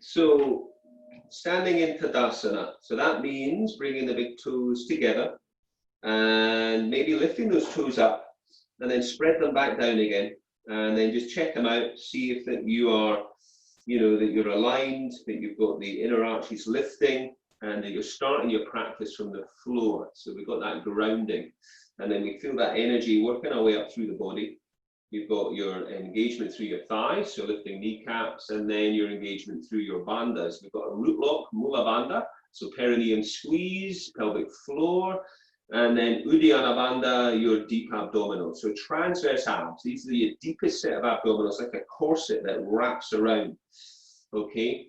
So standing in Tadasana. So that means bringing the big toes together and maybe lifting those toes up and then spread them back down again. And then just check them out, see if that you are, that you're aligned, that you've got the inner arches lifting, and that you're starting your practice from the floor. So we've got that grounding. And then we feel that energy working our way up through the body. You've got your engagement through your thighs, so lifting kneecaps, and then your engagement through your bandhas. We've got a root lock, mula bandha, so perineum squeeze, pelvic floor, and then Uddiyana Bandha, your deep abdominals. So transverse abs, these are your deepest set of abdominals, like a corset that wraps around, okay?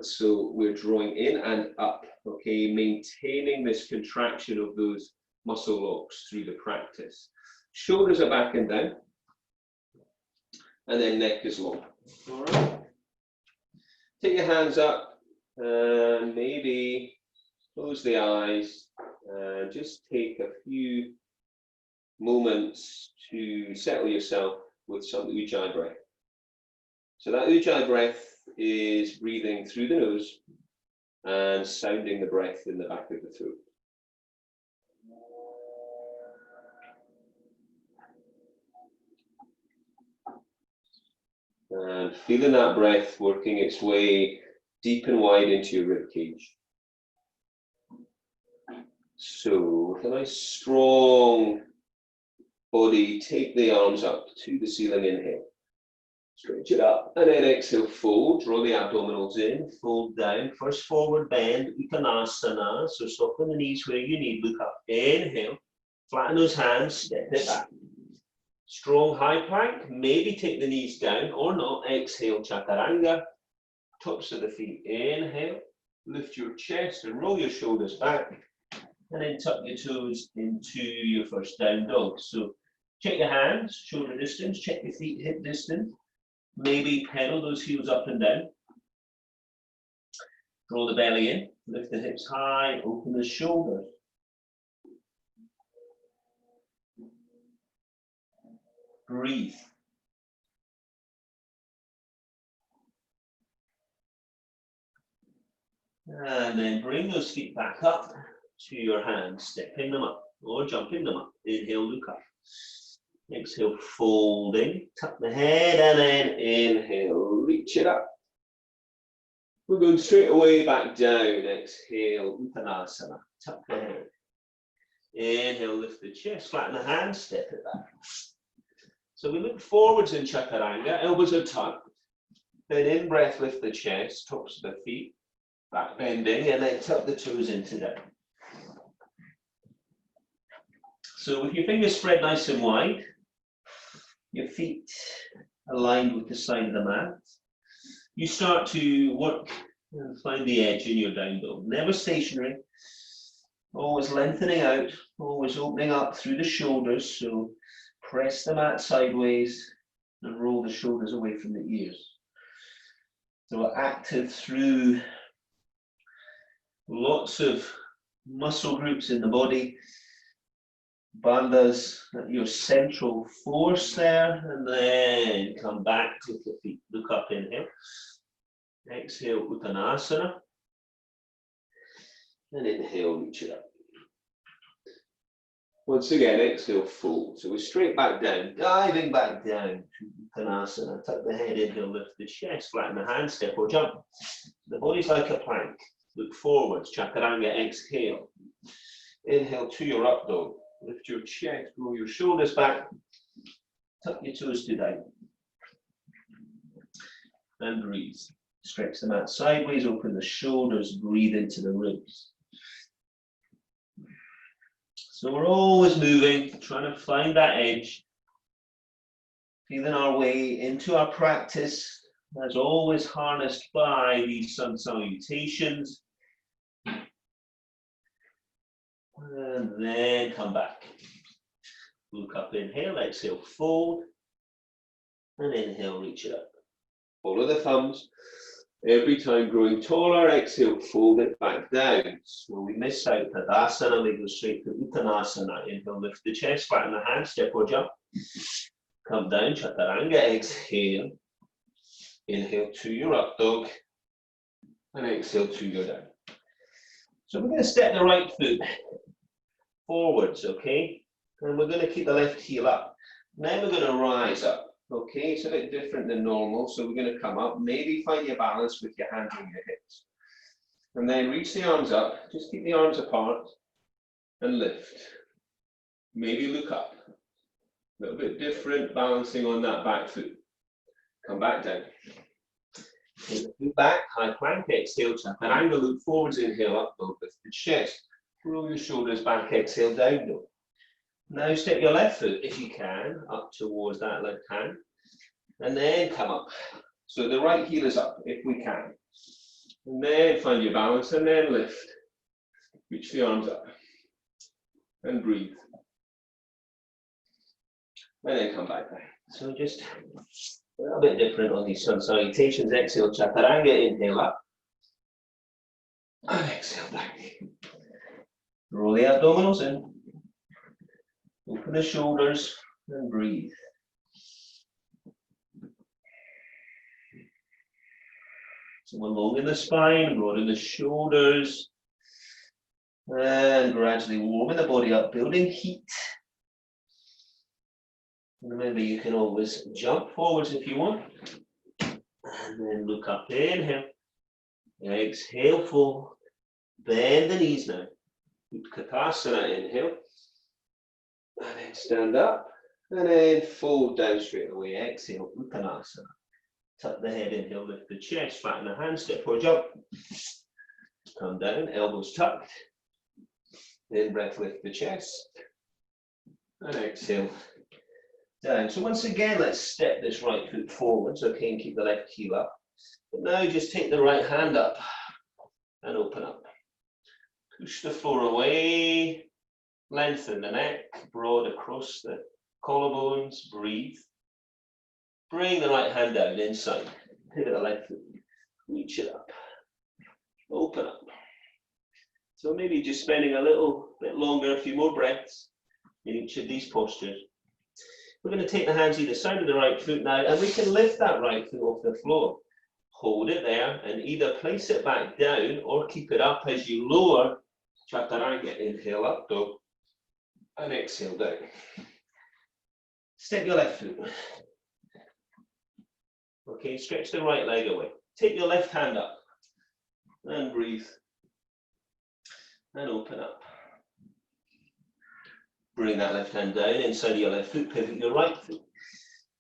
So we're drawing in and up, okay? Maintaining this contraction of those muscle locks through the practice. Shoulders are back and down, and then neck is long, all right? Take your hands up, and maybe close the eyes, and just take a few moments to settle yourself with some Ujjayi breath. So that Ujjayi breath is breathing through the nose and sounding the breath in the back of the throat. And feeling that breath working its way deep and wide into your rib cage. So with a nice strong body, take the arms up to the ceiling, inhale. Stretch it up, and then exhale, fold, draw the abdominals in, fold down, first forward bend, Uttanasana, so soften the knees where you need, look up, inhale, flatten those hands, step it back. Strong high plank, maybe take the knees down or not, exhale, Chaturanga, tops of the feet, inhale, lift your chest and roll your shoulders back, and then tuck your toes into your first down dog. So check your hands, shoulder distance, check your feet, hip distance, maybe pedal those heels up and down. Draw the belly in, lift the hips high, open the shoulders. Breathe. And then bring those feet back up to your hands, stepping them up or jumping them up. Inhale, look up. Exhale, folding, tuck the head, and then inhale, reach it up. We're going straight away back down. Exhale, Uttanasana, tuck the head. Inhale, lift the chest, flatten the hands, step it back. So we look forwards in Chaturanga, elbows are tucked. Then in breath, lift the chest, tops of the feet, back bending, and then tuck the toes into down. So with your fingers spread nice and wide, your feet aligned with the side of the mat, you start to work and find the edge in your down dog. Never stationary, always lengthening out, always opening up through the shoulders. So press the mat sideways and roll the shoulders away from the ears. So we're active through lots of muscle groups in the body. Bandhas at your central force there, and then come back with the feet. Look up, inhale. Exhale, Uttanasana. And inhale, reach it up. Once again, exhale, fold. So we're straight back down, diving back down to Uttanasana. Tuck the head, inhale, lift the chest, flatten the hands, step or jump. The body's like a plank. Look forwards, Chaturanga, exhale. Inhale to your up dog. Lift your chest, roll your shoulders back, tuck your toes to down. And breathe. Stretch the mat sideways, open the shoulders, breathe into the ribs. So we're always moving, trying to find that edge, feeling our way into our practice, as always harnessed by these sun salutations. And then come back. Look up, inhale, exhale, fold. And inhale, reach it up. Follow the thumbs. Every time growing taller, exhale, fold it back down. So we miss out Tadasana, we go straight to Uttanasana. Inhale, lift the chest, flatten the hands, step or jump. Come down, Chaturanga, exhale. Inhale to your up dog. and exhale to your down. So we're going to step the right foot forwards, okay? And we're going to keep the left heel up. Then we're going to rise up, okay? It's a bit different than normal, so we're going to come up. Maybe find your balance with your hands on your hips. And then reach the arms up, just keep the arms apart and lift. Maybe look up. A little bit different, balancing on that back foot. Come back down. Take the foot back, high plank, exhale, chaturanga, look forwards, inhale up, dog, lift the chest. Roll your shoulders back, exhale, down dog. Now step your left foot, if you can, up towards that left hand. And then come up. So the right heel is up, if we can. And then find your balance, and then lift. Reach the arms up. And breathe. And then come back down. So just a little bit different on these sun salutations. Exhale, chaturanga, inhale up. And exhale down. Roll the abdominals in. Open the shoulders and breathe. So we're long in the spine, broad in the shoulders. And gradually warming the body up, building heat. Remember, you can always jump forwards if you want. And then look up, inhale. Exhale, fold. Bend the knees now. Utkatasana, inhale. And then stand up. And then fold down straight away. Exhale, Uttanasana. Tuck the head, inhale, lift the chest, flatten the hands, step forward, jump. Come down, elbows tucked. In breath, lift the chest. And exhale. Down. So once again, let's step this right foot forwards, okay, and keep the left heel up. But now just take the right hand up and open up. Push the floor away, lengthen the neck, broad across the collarbones, breathe. Bring the right hand down inside, pivot the left foot, reach it up, open up. So maybe just spending a little bit longer, a few more breaths in each of these postures. We're going to take the hands either side of the right foot now, and we can lift that right foot off the floor. Hold it there and either place it back down or keep it up as you lower. Chaturanga, inhale up, dog, and exhale down. Step your left foot. Okay, stretch the right leg away. Take your left hand up and breathe. And open up. Bring that left hand down inside of your left foot, pivot your right foot.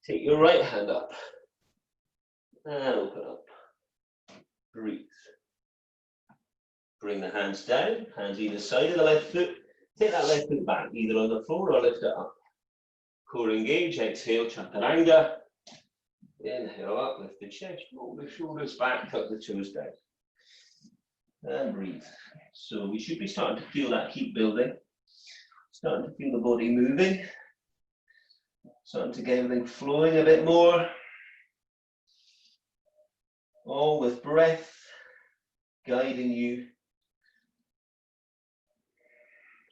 Take your right hand up and open up. Breathe. Bring the hands down, hands either side of the left foot. Take that left foot back, either on the floor or lift it up. Core engage, exhale, chaturanga. Inhale up, lift the chest, roll the shoulders back, tuck the toes down. And breathe. So we should be starting to feel that heat building. Starting to feel the body moving. Starting to get everything flowing a bit more. All with breath guiding you.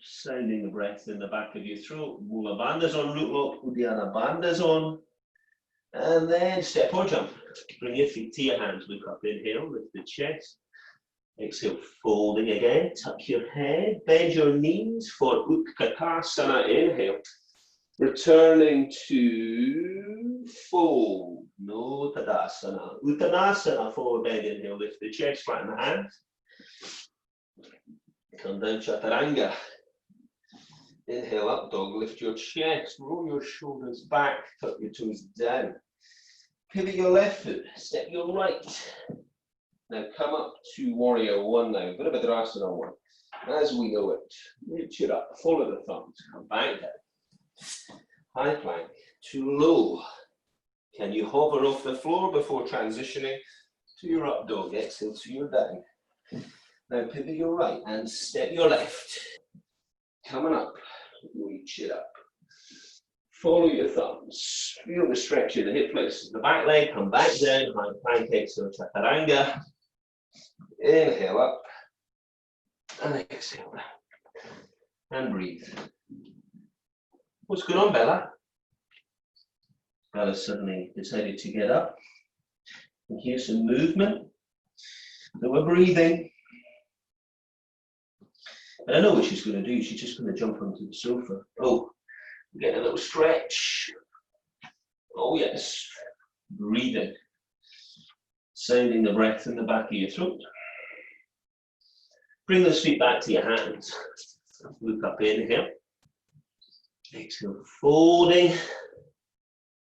Sounding the breath in the back of your throat. Mula bandhas on, root lock, Uddiyana bandhas on. And then step or jump. Bring your feet to your hands. Look up, inhale, lift the chest. Exhale, folding again. Tuck your head, bend your knees for Utkatasana. Inhale. Returning to fold. No Tadasana. Uttanasana, forward bend, inhale, lift the chest, flatten the hands. Come down, chaturanga. Inhale, up dog, lift your chest, roll your shoulders back, tuck your toes down. Pivot your left foot, step your right. Now come up to warrior one now, Virabhadrasana one. As we know it, reach it up, follow the thumbs, come back down. High plank to low. Can you hover off the floor before transitioning to your up dog? Exhale to your down. Now pivot your right and step your left. Coming up, reach it up. Follow your thumbs. Feel the stretch in the hip flexors. The back leg, come back down. High plank, exhale, chaturanga. Inhale up. And exhale down. And breathe. What's going on, Bella? Bella suddenly decided to get up. And here's some movement. So we're breathing. And I know what she's going to do. She's just going to jump onto the sofa. Oh, get a little stretch. Oh, yes. Breathing. Sounding the breath in the back of your throat. Bring those feet back to your hands. Look up, inhale. Exhale, folding.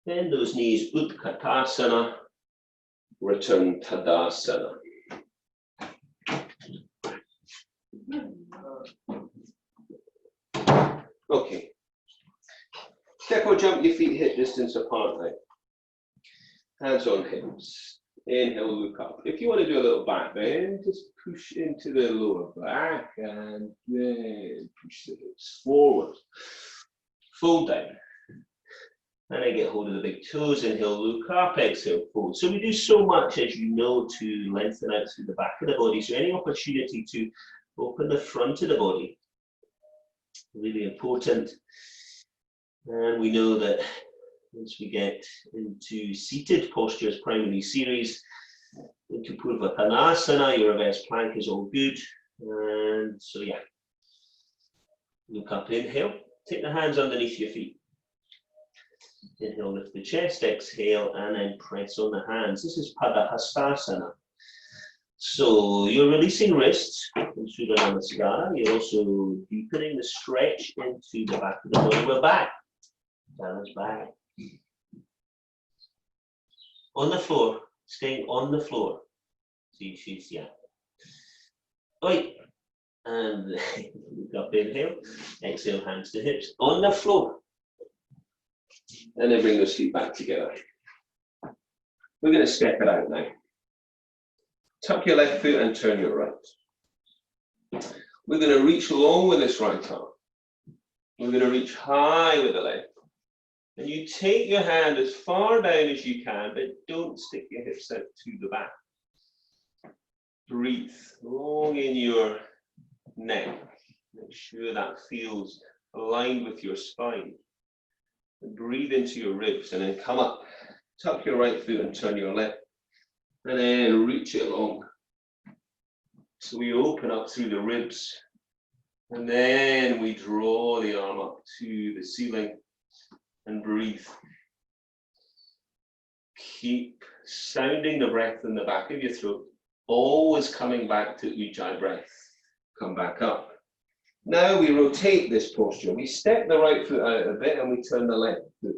Bend those knees, Utkatasana. Return Tadasana. Okay. Step or jump your feet hip distance apart now. Hands on hips. Inhale, look up. If you want to do a little back bend, just push into the lower back and then push the hips forward. Fold down. And I get hold of the big toes. Inhale, look up. Exhale, fold. So we do so much, as you know, to lengthen out through the back of the body. So any opportunity to open the front of the body, really important. And we know that once we get into seated postures, primary series, into Purvattanasana, your reverse plank is all good. And so, yeah, look up, inhale, take the hands underneath your feet. Inhale, lift the chest, exhale, and then press on the hands. This is Padahastasana. So you're releasing wrists in Surya Namaskara. You're also deepening the stretch into the back of the body. We're back. Balance back. On the floor, staying on the floor. See, she's, yeah. Oi. And look up, inhale. Exhale, hands to hips. On the floor. And then bring those feet back together. We're going to step it out now. Tuck your left foot and turn your right. We're going to reach long with this right arm. We're going to reach high with the left. And you take your hand as far down as you can, but don't stick your hips out to the back. Breathe long in your neck. Make sure that feels aligned with your spine. And breathe into your ribs and then come up. Tuck your right foot and turn your left. And then reach it long. So we open up through the ribs. And then we draw the arm up to the ceiling. And breathe. Keep sounding the breath in the back of your throat, always coming back to Ujjayi breath. Come back up. Now we rotate this posture. We step the right foot out a bit and we turn the left foot.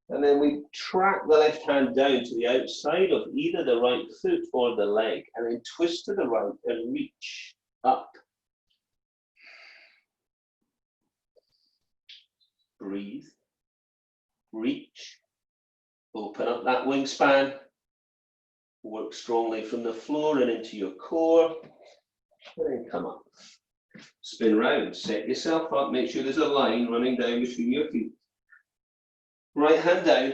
And then we track the left hand down to the outside of either the right foot or the leg, and then twist to the right and reach up. Breathe. Reach, open up that wingspan, work strongly from the floor and into your core, and then come up. Spin round, set yourself up, make sure there's a line running down between your feet. Right hand down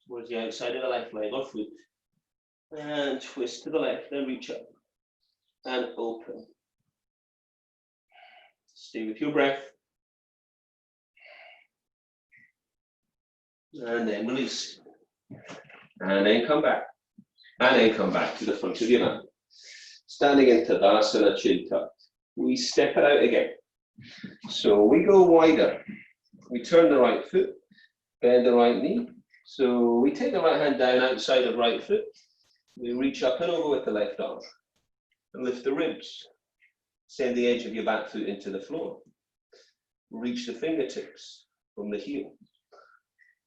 towards the outside of the left leg or foot, and twist to the left and reach up, and open. Stay with your breath. And then release. And then come back. And then come back to the front of your mat. Standing in Tadasana, chin tucked. We step it out again. So we go wider. We turn the right foot, bend the right knee. So we take the right hand down outside of right foot. We reach up and over with the left arm. And lift the ribs. Send the edge of your back foot into the floor. Reach the fingertips from the heel.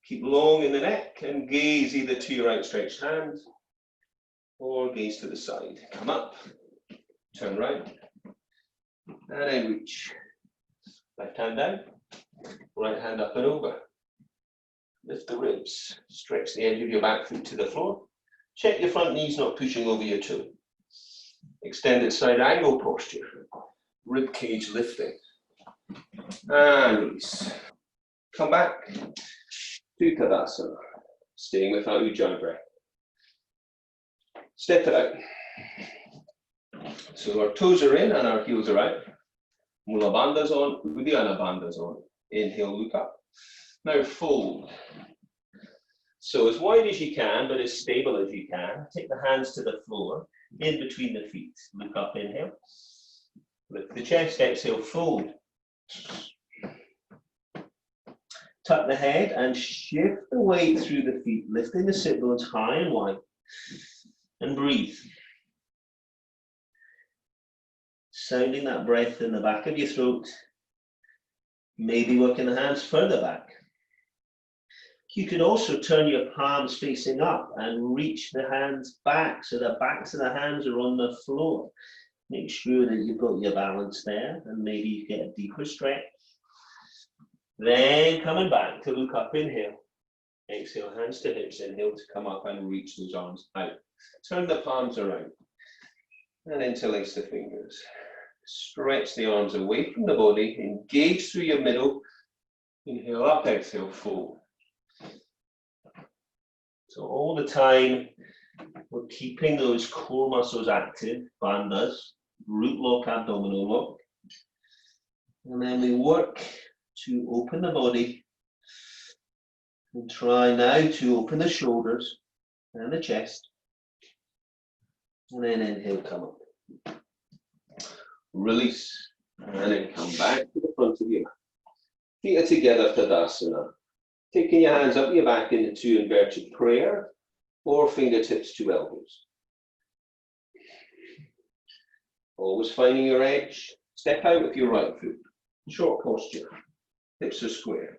Keep long in the neck and gaze either to your outstretched hand or gaze to the side. Come up, turn round, and then reach. Left hand down, right hand up and over. Lift the ribs, stretch the edge of your back foot to the floor. Check your front knees not pushing over your toe. Extended side angle posture, rib cage lifting. And release. Come back. To Tadasana, staying with our Ujjayi breath. Step it out. So our toes are in and our heels are out. Mula bandha's on, Uddiyana bandha's on. Inhale, look up. Now fold. So as wide as you can, but as stable as you can. Take the hands to the floor. in between the feet. Look up, inhale. Lift the chest, exhale, fold. Tuck the head and shift the weight through the feet, lifting the sit bones high and wide. And breathe. Sounding that breath in the back of your throat. Maybe working the hands further back. You can also turn your palms facing up and reach the hands back so the backs of the hands are on the floor. Make sure that you've got your balance there and maybe you get a deeper stretch. Then coming back to look up, inhale. Exhale, hands to hips, inhale to come up and reach those arms out. Turn the palms around and interlace the fingers. Stretch the arms away from the body, engage through your middle. Inhale up, exhale, fold. So all the time, we're keeping those core muscles active, bandhas, root lock, abdominal lock. And then we work to open the body and try now to open the shoulders and the chest. And then inhale, come up. Release, and then come back to the front of your mat. Feet are together, Tadasana. Taking your hands up your back into two inverted prayer, or fingertips to elbows. Always finding your edge. Step out with your right foot. Short posture. Hips are square.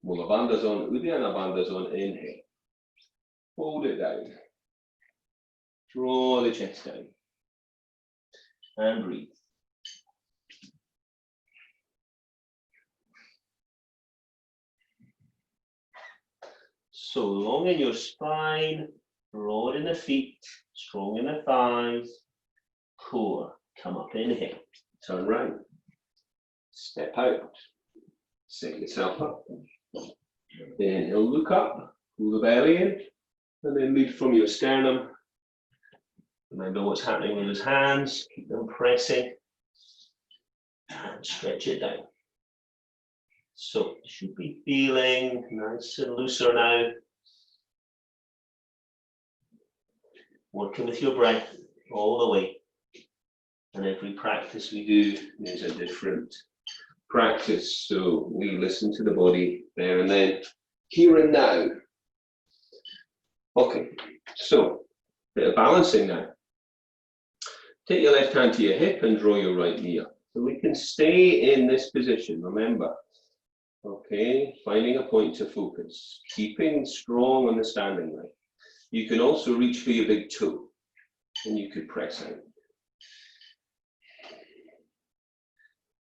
Mula bandhas on, Uddiyana bandhas on, inhale. Hold it down. Draw the chest down. And breathe. So long in your spine, broad in the feet, strong in the thighs, core. Come up, inhale. Turn round. Step out. Set yourself up. Inhale, look up, pull the belly in, and then lead from your sternum. Remember what's happening with those hands, keep them pressing, and stretch it down. So you should be feeling nice and looser now. Working with your breath all the way. And every practice we do is a different practice. So we listen to the body there and then, here and now. Okay, so bit of balancing now. Take your left hand to your hip and draw your right knee up. So we can stay in this position, remember. Okay, finding a point to focus. Keeping strong on the standing leg. You can also reach for your big toe and you could press out.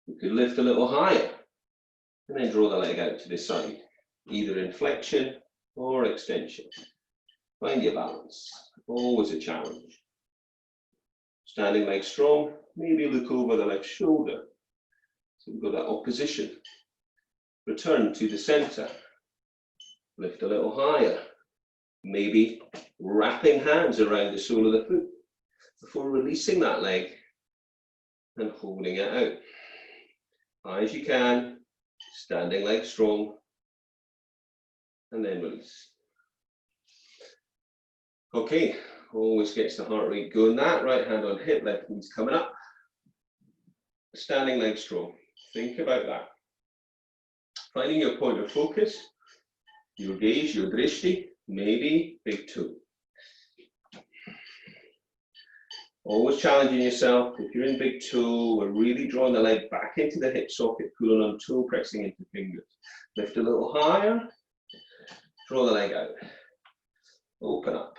You could lift a little higher and then draw the leg out to the side, either in flexion or extension. Find your balance, always a challenge. Standing leg strong, maybe look over the left shoulder. So we've got that opposition. Return to the center. Lift a little higher. Maybe wrapping hands around the sole of the foot before releasing that leg and holding it out. High as you can, standing leg strong, and then release. Okay, always gets the heart rate going. That right hand on hip, left knee's coming up. Standing leg strong. Think about that. Finding your point of focus, your gaze, your drishti, maybe big toe. Always challenging yourself. If you're in big toe, we're really drawing the leg back into the hip socket, pulling on toe, pressing into fingers. Lift a little higher, draw the leg out. Open up.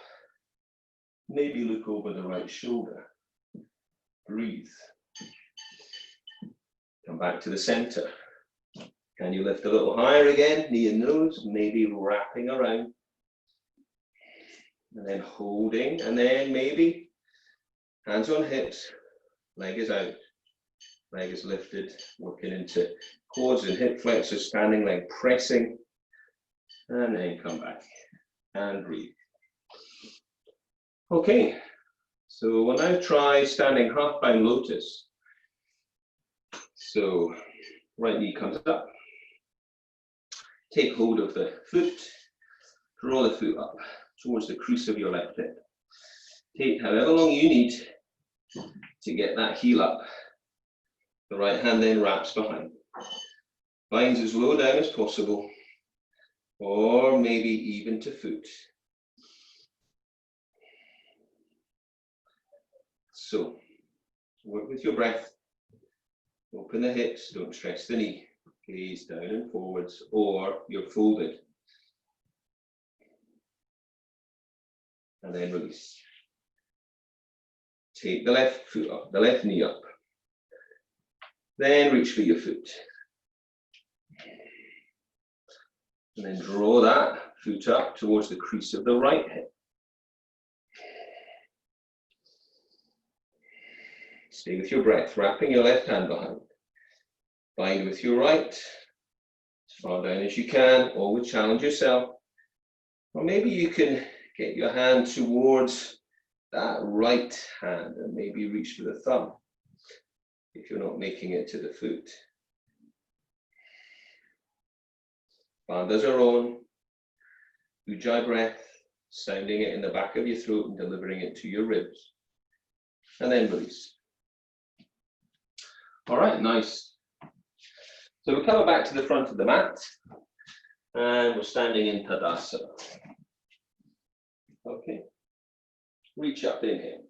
Maybe look over the right shoulder. Breathe. Come back to the center. Can you lift a little higher again? Knee and nose, maybe wrapping around. And then holding, and then maybe hands on hips, leg is out, leg is lifted, working into quads and hip flexors, standing leg pressing, and then come back and breathe. Okay, so we'll now try standing half bound lotus. So right knee comes up, take hold of the foot, draw the foot up towards the crease of your left hip. Take however long you need to get that heel up. The right hand then wraps behind. Binds as low down as possible, or maybe even to foot. So, work with your breath. Open the hips, don't stress the knee. Gaze down and forwards, or you're folded. And then release. Take the left foot up, the left knee up. Then reach for your foot. And then draw that foot up towards the crease of the right hip. Stay with your breath, wrapping your left hand behind. Bind with your right, as far down as you can. Always challenge yourself. Or maybe you can get your hand towards that right hand and maybe reach for the thumb if you're not making it to the foot. Bandhas are on. Ujjayi breath, sounding it in the back of your throat and delivering it to your ribs. And then release. All right, nice. So we're coming back to the front of the mat and we're standing in Tadasana. Okay. Reach up, inhale.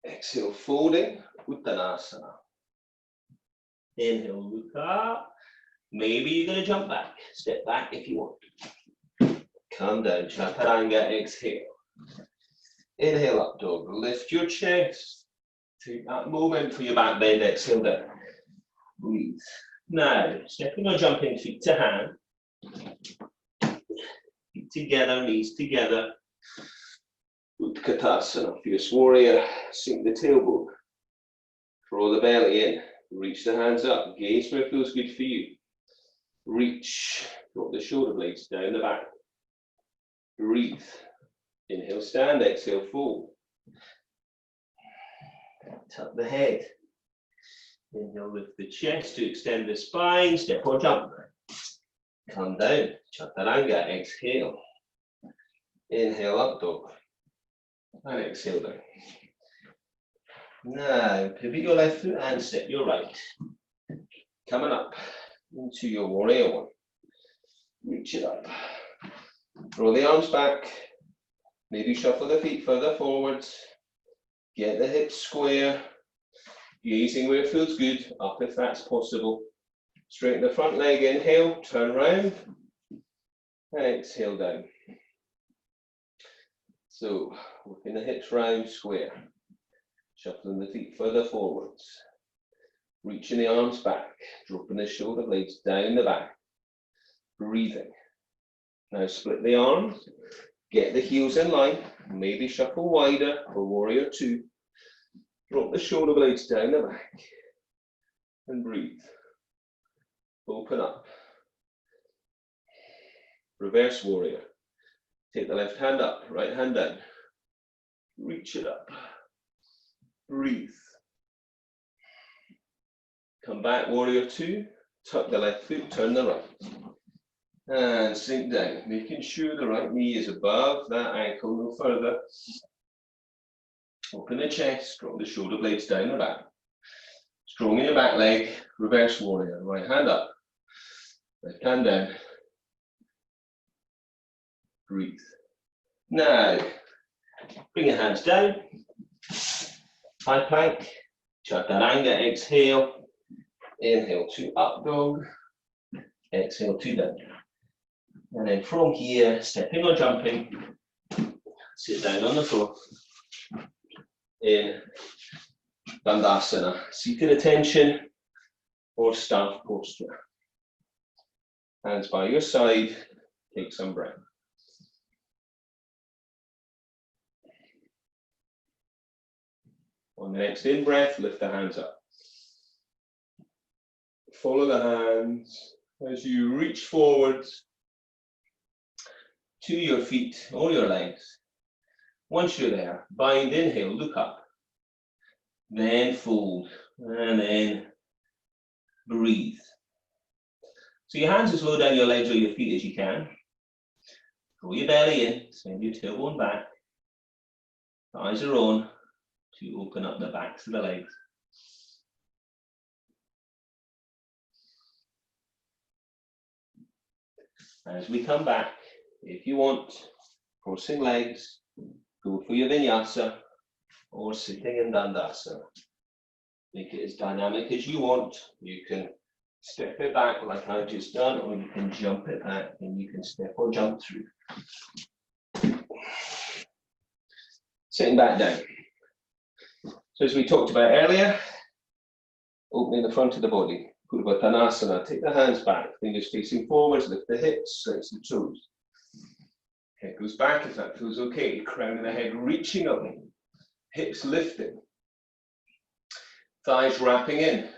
Exhale, folding, Uttanasana. Inhale, look up. Maybe you're going to jump back. Step back if you want. Come down, Chaturanga, exhale. Inhale, up dog. Lift your chest. Take that moment for your back bend, exhale down. Breathe. Now, stepping or jumping feet to hand. Feet together, knees together. Utkatasana, fierce warrior. Sink the tailbone. Draw the belly in. Reach the hands up. Gaze where it feels good for you. Reach. Drop the shoulder blades down the back. Breathe. Inhale, stand. Exhale, fold. Tuck the head. Inhale, lift the chest to extend the spine. Step or jump. Come down. Chaturanga. Exhale. Inhale, up dog. And exhale down. Now, pivot your left foot and step your right. Coming up into your warrior one. Reach it up. Roll the arms back. Maybe shuffle the feet further forwards. Get the hips square. Gazing where it feels good, up if that's possible. Straighten the front leg, inhale, turn round. And exhale down. So, working the hips round, square. Shuffling the feet further forwards. Reaching the arms back, dropping the shoulder blades down the back. Breathing. Now split the arms, get the heels in line, maybe shuffle wider for warrior two. Drop the shoulder blades down the back and breathe. Open up. Reverse warrior. Take the left hand up, right hand down. Reach it up. Breathe. Come back, warrior two. Tuck the left foot, turn the right. And sink down, making sure the right knee is above that ankle, no further. Open the chest, drop the shoulder blades down the back. Strong in your back leg, reverse warrior. Right hand up, left hand down. Breathe. Now, bring your hands down. High plank, Chaturanga, exhale. Inhale to up dog. Exhale to down. And then from here, stepping or jumping, sit down on the floor in Dandasana, seated attention or staff posture. Hands by your side, take some breath. On the next in breath, lift the hands up. Follow the hands as you reach forwards to your feet or your legs. Once you're there, bind, inhale, look up. Then fold, and then breathe. So your hands as low down your legs or your feet as you can. Pull your belly in, send your tailbone back. Eyes are on to open up the backs of the legs. As we come back, if you want, crossing legs, go for your vinyasa or sitting in dandasana. Make it as dynamic as you want. You can step it back like I've just done, or you can jump it back and you can step or jump through. Sitting back down. So as we talked about earlier, opening the front of the body. Purvattanasana, take the hands back, fingers facing forwards, lift the hips, stretch the toes. Head goes back if that feels okay. Crown of the head reaching up, hips lifting. Thighs wrapping in.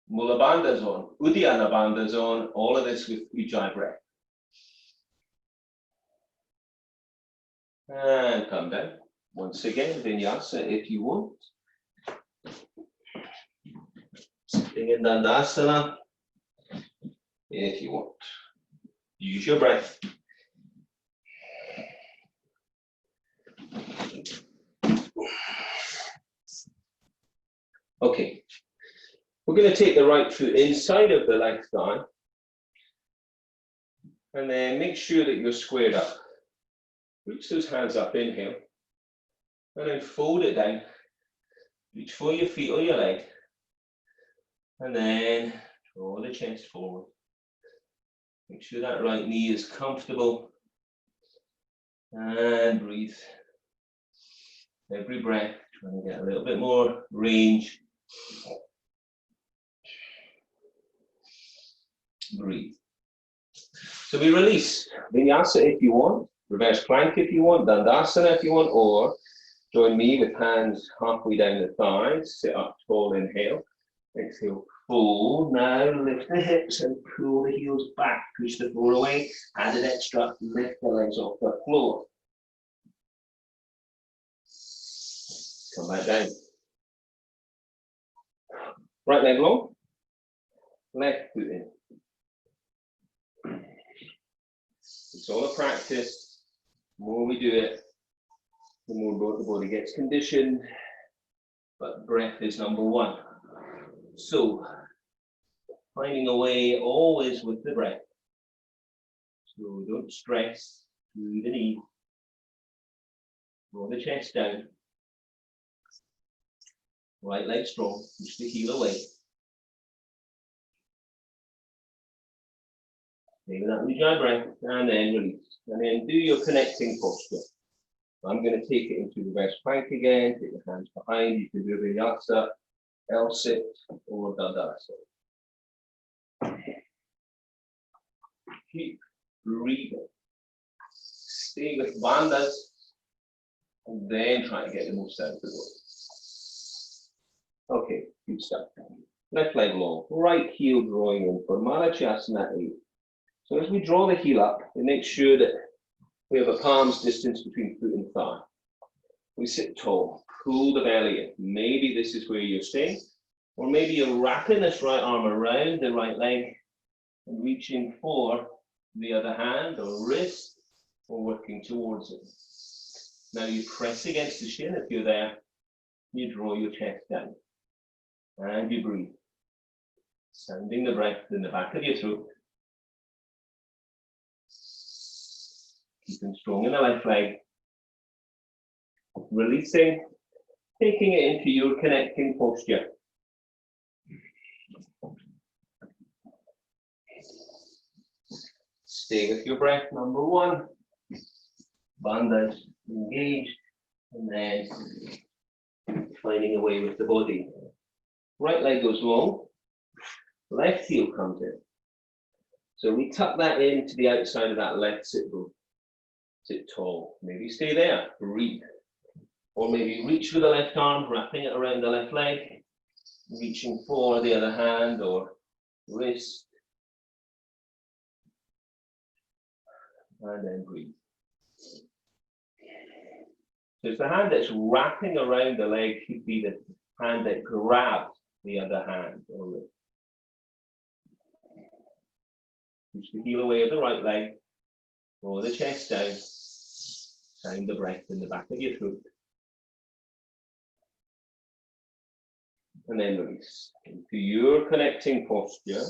Mula bandhas on, Uddiyana bandhas on, all of this with Ujjayi breath. And come down. Once again, vinyasa if you want. Sitting in dandasana if you want. Use your breath. Okay, we're going to take the right foot inside of the left thigh and then make sure that you're squared up. Reach those hands up, inhale, and then fold it down. Reach for your feet or your leg, and then draw the chest forward. Make sure that right knee is comfortable, and breathe. Every breath, trying to get a little bit more range. Breathe. So we release vinyasa if you want, reverse plank if you want, dandasana if you want, or join me with hands halfway down the thighs, sit up tall, inhale, exhale, fold. Now lift the hips and pull the heels back, push the floor away, add an extra, lift the legs off the floor. Come back down. Right leg long, left foot in. It's all a practice. The more we do it, the more the body gets conditioned. But breath is number one. So, finding a way always with the breath. So don't stress through the knee. Roll the chest down. Right leg strong, push the heel away. Take that Ujjayi breath and then release. And then do your connecting posture. I'm going to take it into reverse plank again. Take the hands behind. You can do vinyasa, L-sit, or dandasana. Keep breathing. Stay with bandhas, and then try to get the most out of the body. Okay, good stuff. Left leg long, right heel drawing in for Marachasana 8. So as we draw the heel up, we make sure that we have a palm's distance between foot and thigh. We sit tall, pull the belly in. Maybe this is where you're staying, or maybe you're wrapping this right arm around the right leg and reaching for the other hand or wrist, or working towards it. Now you press against the shin if you're there. You draw your chest down and you breathe. Sounding the breath in the back of your throat. Keeping strong in the left leg. Releasing, taking it into your connecting posture. Stay with your breath, number one. Bandhas engaged, and then finding a way with the body. Right leg goes long, left heel comes in. So we tuck that into the outside of that left sit bone. Sit tall, maybe stay there, breathe. Or maybe reach with the left arm, wrapping it around the left leg, reaching for the other hand or wrist. And then breathe. So it's the hand that's wrapping around the leg should be the hand that grabs the other hand or wrist. Push the heel away of the right leg, roll the chest down, Sound the breath in the back of your throat. And then release into your connecting posture.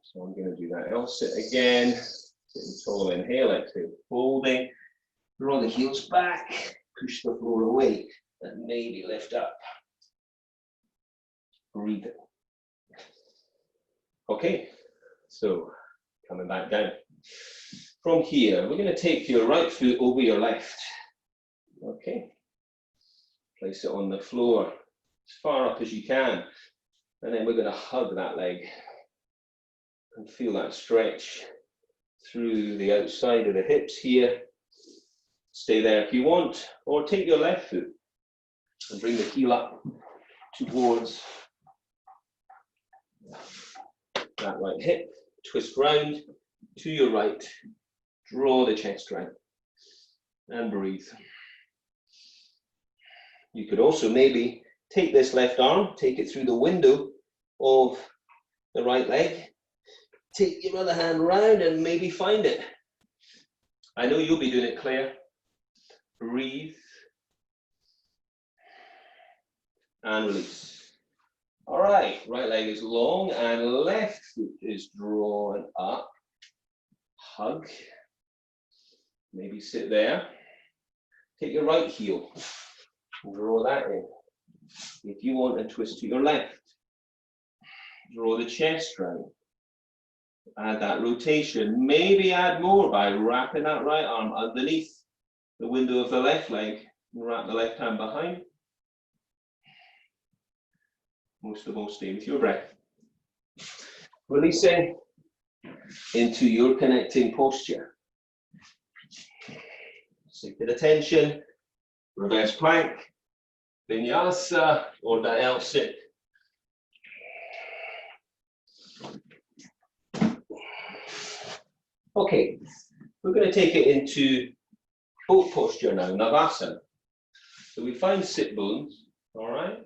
So I'm going to do that. I'll sit again, sitting tall, inhale, exhale, folding. Draw the heels back, push the floor away, and maybe lift up. Breathe in. Okay, so coming back down. From here, we're going to take your right foot over your left. Okay, place it on the floor as far up as you can, and then we're going to hug that leg and feel that stretch through the outside of the hips here. Stay there if you want, or take your left foot and bring the heel up towards that right hip. Twist round to your right, draw the chest round, and breathe. You could also maybe take this left arm, take it through the window of the right leg, take your other hand round and maybe find it. I know you'll be doing it, Claire. Breathe and release. All right, right leg is long and left foot is drawn up. Hug. Maybe sit there. Take your right heel. Draw that in. If you want to twist to your left, draw the chest round. Add that rotation. Maybe add more by wrapping that right arm underneath the window of the left leg and wrap the left hand behind. Most of all, stay with your breath. Releasing into your connecting posture. Seated attention, reverse plank, vinyasa or Da'el sit. Okay, we're going to take it into boat posture now, Navasana. So we find sit bones, all right?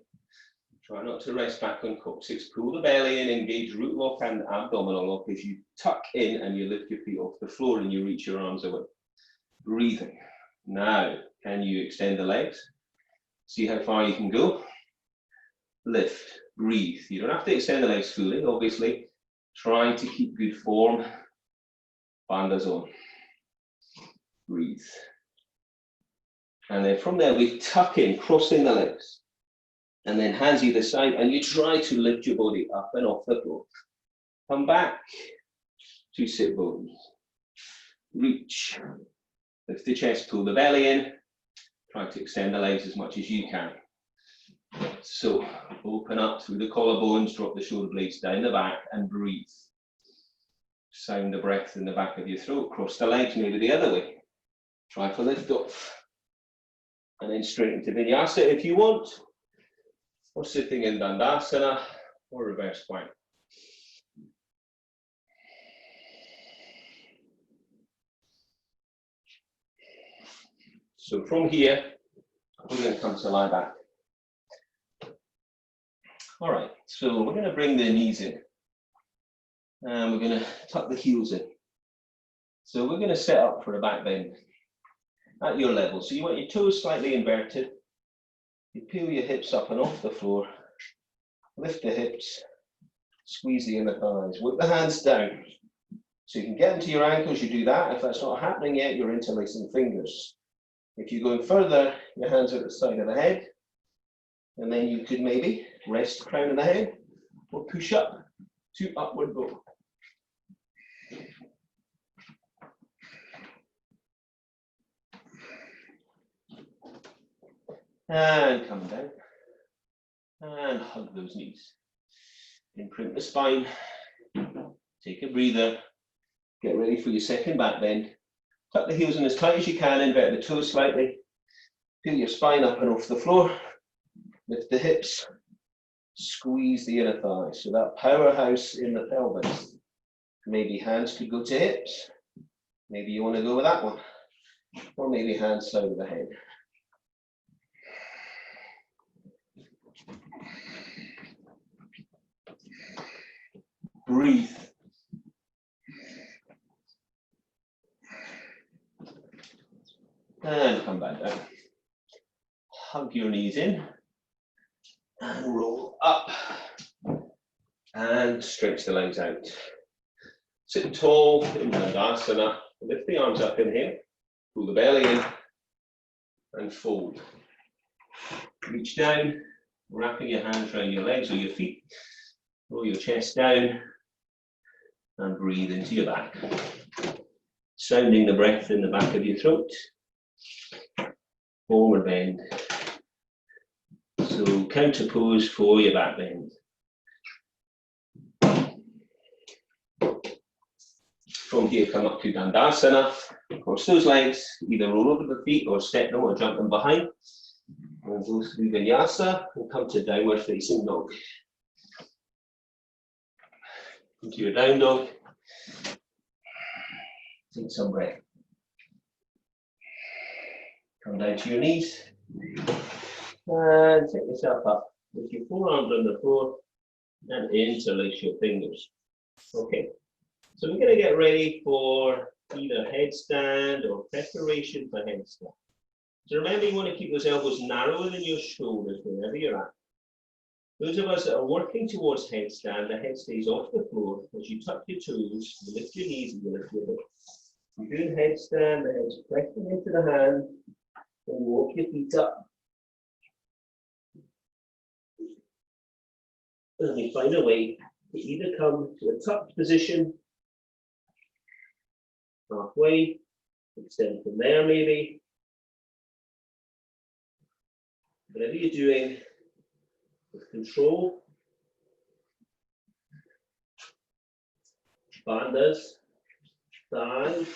Try not to rest back on coccyx. Pull the belly in, engage root lock and abdominal lock as you tuck in and you lift your feet off the floor and you reach your arms away. Breathing. Now, can you extend the legs? See how far you can go. Lift, breathe. You don't have to extend the legs fully, obviously. Trying to keep good form. Bandas on. Breathe. And then from there, we tuck in, crossing the legs. And then hands either side, and you try to lift your body up and off the floor. Come back to sit bones. Reach. Lift the chest, pull the belly in. Try to extend the legs as much as you can. So open up through the collarbones, drop the shoulder blades down the back and breathe. Sound the breath in the back of your throat. Cross the legs, maybe the other way. Try for lift off. And then straight into vinyasa if you want. Or sitting in Dandasana or reverse plank. So from here, we're going to come to lie back. All right, so we're going to bring the knees in. And we're going to tuck the heels in. So we're going to set up for a back bend at your level. So you want your toes slightly inverted. You peel your hips up and off the floor. Lift the hips. Squeeze the inner thighs. Whip the hands down. So you can get into your ankles, you do that. If that's not happening yet, you're interlacing fingers. If you're going further, your hands are at the side of the head. And then you could maybe rest the crown of the head or push up to upward bow. And come down. And hug those knees. Imprint the spine. Take a breather. Get ready for your second back bend. Tuck the heels in as tight as you can, invert the toes slightly. Peel your spine up and off the floor. Lift the hips. Squeeze the inner thighs. So that powerhouse in the pelvis. Maybe hands could go to hips. Maybe you want to go with that one. Or maybe hands side of the head. Breathe. hug your knees in and roll up and stretch the legs out. Sit tall in Dandasana. Lift the arms up in here, pull the belly in and fold. Reach down, wrapping your hands around your legs or your feet. Roll your chest down and breathe into your back. Sounding the breath in the back of your throat. Forward bend. So counter pose for your back bend. From here, come up to Dandasana. Cross those legs, either roll over the feet or step them or jump them behind. And go through Vinyasa and come to downward facing dog. Into your down dog. Take some breath. Come down to your knees. And take yourself up. With your forearms on the floor and interlace your fingers. Okay. So we're going to get ready for either headstand or preparation for headstand. So remember, you want to keep those elbows narrower than your shoulders wherever you're at. Those of us that are working towards headstand, the head stays off the floor. As you tuck your toes, you lift your knees and you lift your hips. You're doing headstand, the head's pressing into the hand, and you walk your feet up. And you find a way to either come to a tucked position, halfway, extend from there maybe. Whatever you're doing with control. Bandhas, thighs,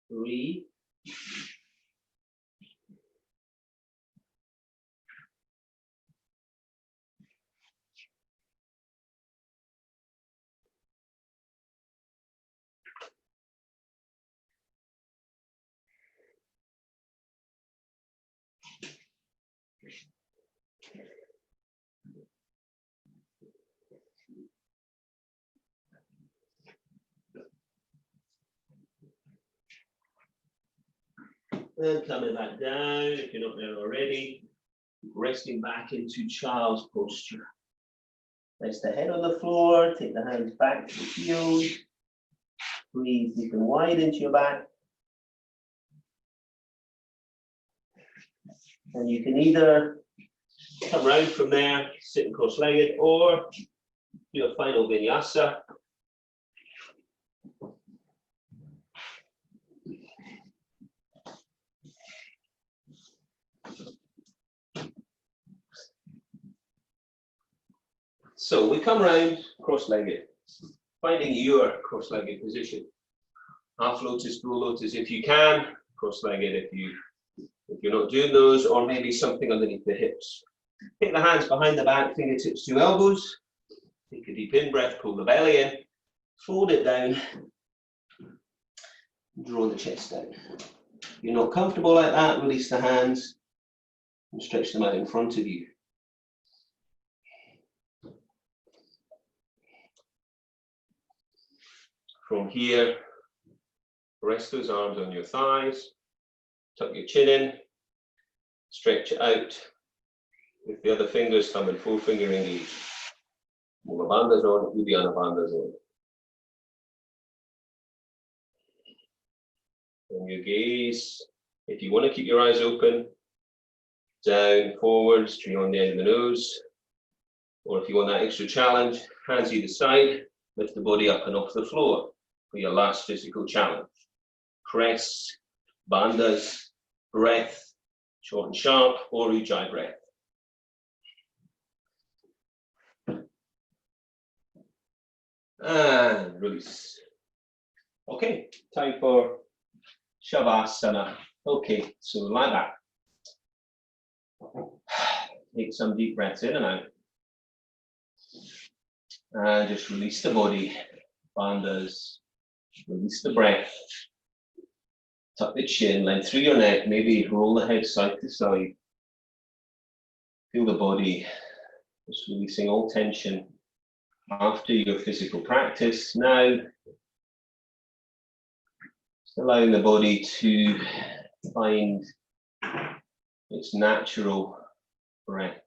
breathe. And coming back down, if you're not there already, resting back into child's posture. Rest the head on the floor, take the hands back to the heels. Breathe deep and wide into your back. And you can either come round from there, sitting cross-legged, or do a final vinyasa. So we come round cross-legged, finding your cross-legged position. Half lotus, full lotus if you can, cross-legged if you're not doing those, or maybe something underneath the hips. Take the hands behind the back, fingertips to elbows. Take a deep in-breath, pull the belly in, fold it down, draw the chest down. If you're not comfortable like that, release the hands and stretch them out in front of you. From here, rest those arms on your thighs, tuck your chin in, stretch it out with the other fingers, thumb and forefinger engaged. Mula bandhas on, Uddiyana bandhas on. And your gaze, if you want to keep your eyes open, down, forwards, tree on the end of the nose. Or if you want that extra challenge, hands either side, lift the body up and off the floor for your last physical challenge. Press, bandhas, breath, short and sharp, or ujjayi breath. And release. Okay, time for Shavasana. Okay, so lie back. Take some deep breaths in and out. And just release the body. Bandhas. Release the breath. Tuck the chin, length through your neck. Maybe roll the head side to side. Feel the body. Just releasing all tension after your physical practice. Now, just allowing the body to find its natural breath.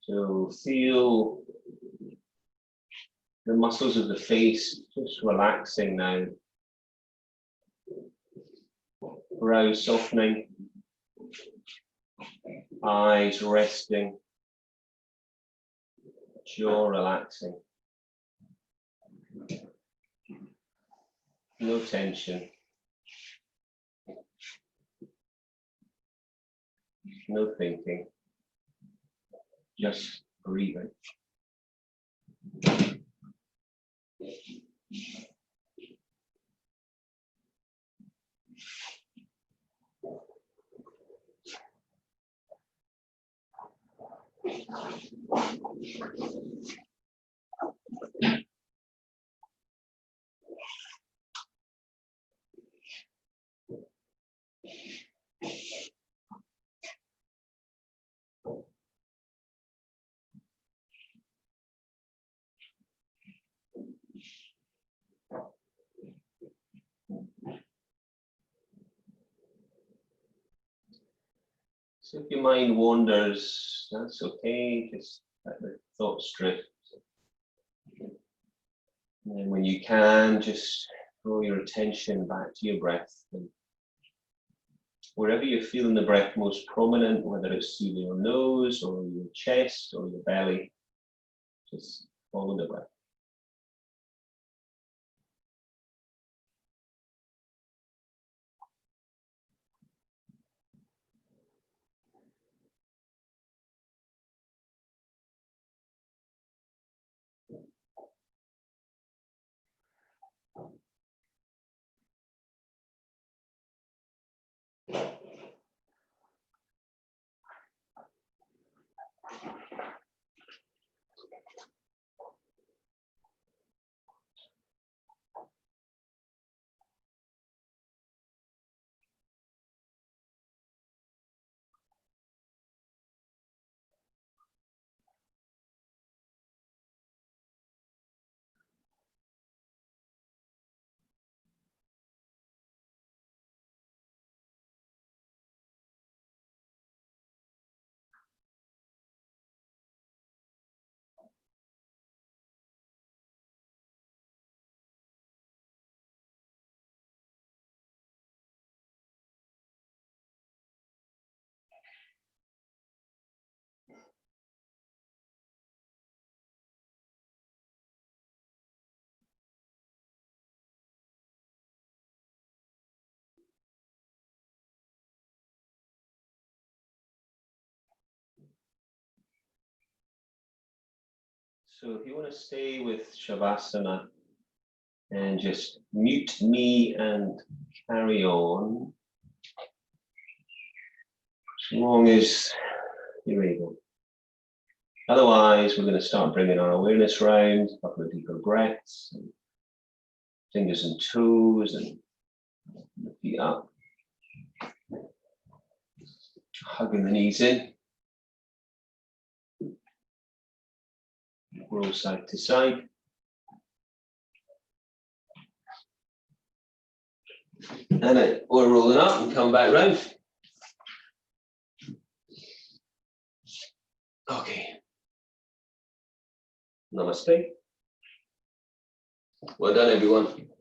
So feel the muscles of the face just relaxing now. Brows softening, eyes resting, jaw relaxing. No tension. No thinking. Just breathing. So if your mind wanders, that's okay, just let the thoughts drift. And when you can, just draw your attention back to your breath. And wherever you're feeling the breath most prominent, whether it's through your nose or your chest or your belly, just follow the breath. So if you want to stay with Shavasana and just mute me and carry on, as long as you're able. Otherwise, we're going to start bringing our awareness around, a couple of deeper breaths, and fingers and toes, and the feet up. Hugging the knees in. Roll side to side. And then we're rolling up and come back round. Okay. Namaste. Well done, everyone.